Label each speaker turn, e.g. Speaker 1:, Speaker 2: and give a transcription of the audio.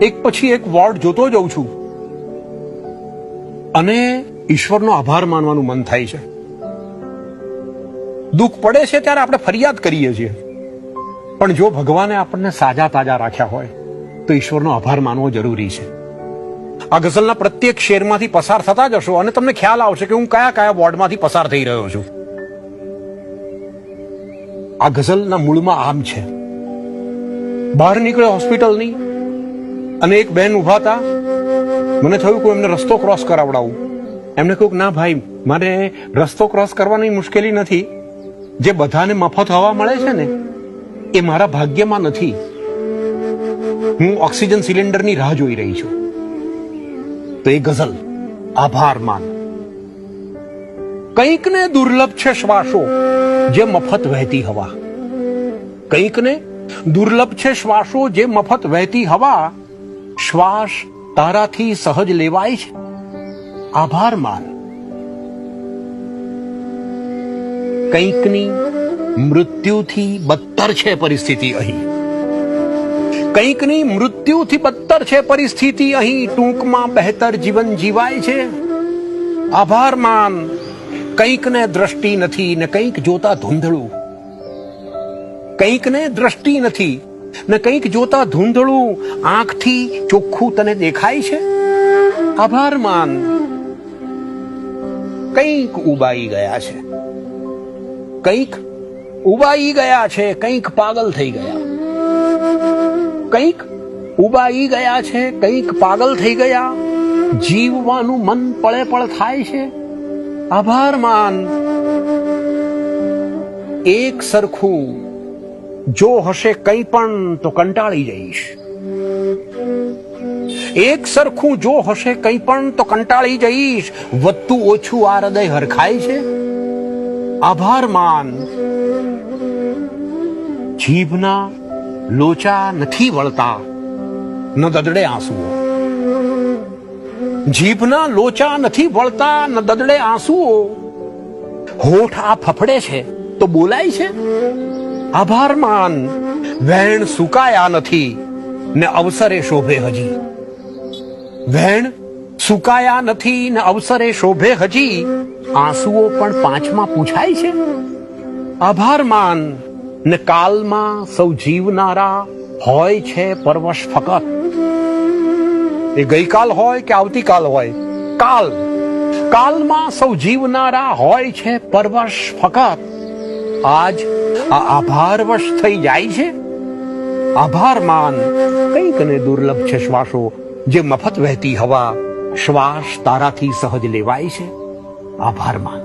Speaker 1: એક પછી એક વોર્ડ જોતો જઉં છું અને ઈશ્વરનો આભાર માનવાનું મન થાય છે. દુઃખ પડે છે ત્યારે આપણે ફરિયાદ કરીએ છીએ, પણ જો ભગવાને આપણને સાજા તાજા રાખ્યા હોય તો ઈશ્વરનો આભાર માનવો જરૂરી છે. આ ગઝલના પ્રત્યેક શેરમાંથી પસાર થતા જશો અને તમને ખ્યાલ આવશે કે હું કયા કયા વોર્ડમાંથી પસાર થઈ રહ્યો છું. આ ગઝલના મૂળમાં આમ છે. બહાર નીકળ્યો હોસ્પિટલની અને એક બહેન ઉભા હતા. મને થયું કે એમને રસ્તો ક્રોસ કરાવડાવું. એમને કહ્યું ના ભાઈ, મારે રસ્તો ક્રોસ કરવાની મુશ્કેલી નથી. જે બધાને મફત હવા મળે છે ને એ મારા ભાગ્યમાં નથી. હું ઓક્સિજન સિલિન્ડરની રાહ જોઈ રહી છું. તો એ ગઝલ આભાર માન. કંઈકને દુર્લભ છે શ્વાસો જે મફત વહેતી હવા. કંઈકને દુર્લભ છે શ્વાસો જે મફત વહેતી હવા. શ્વાસ તારાથી સહજ લેવાય છે, આભાર માન. કંઈકની મૃત્યુથી બદતર છે પરિસ્થિતિ અહીં. કંઈકની મૃત્યુથી બદતર છે પરિસ્થિતિ અહીં. ટૂંકમાં બહેતર જીવન જીવાય છે, આભાર માન. કંઈકને દ્રષ્ટિ નથી ને કંઈક જોતા ધૂંધળું. કંઈકને દ્રષ્ટિ નથી ને કંઈક જોતા ધૂંધળું. આંખથી ચોખ્ખું તને દેખાય છે, આભાર માન. કંઈક ઉબાઈ ગયા છે, કંઈક ઉબાઈ ગયા છે, કંઈક પાગલ થઈ ગયા. કંઈક ઉબાઈ ગયા છે, કંઈક પાગલ થઈ ગયા. જીવવાનું મન પળે પળ થાય છે, આભાર માન. એક સરખું જો હશે કંઈ પણ તો કંટાળી જઈશ. એક સરખું જો હશે કંઈ પણ તો કંટાળી જઈશ. વધતું ઓછું આ હૃદય હરખાય છે, આભાર માન. જીભના લોચા નથી વળતા ન દદડે આંસુઓ. જીભના લોચા નથી વળતા ન દદડે આંસુઓ. હોઠ આ ફફડે છે તો બોલાય છે, આભાર માન. વેણ સુકાયા નથી ને અવસરે શોભે હજી. વેણ સુકાયા નથી ને અવસરે શોભે હજી. આંસુઓ પણ પાંચમાં પૂછાય છે, આભાર માન. ને કાલમાં સૌ જીવનારા હોય છે પરવશ ફકત. એ ગઈકાલ હોય કે આવતીકાલ હોય, કાલ. કાલમાં સૌ જીવનારા હોય છે પરવશ ફકત. આજ આ આભારવશ થઈ જાય છે, આભાર માન. કંઈકને દુર્લભ છે શ્વાસો જે મફત વહેતી હવા. શ્વાસ તારાથી સહજ લેવાય છે, આભાર માન.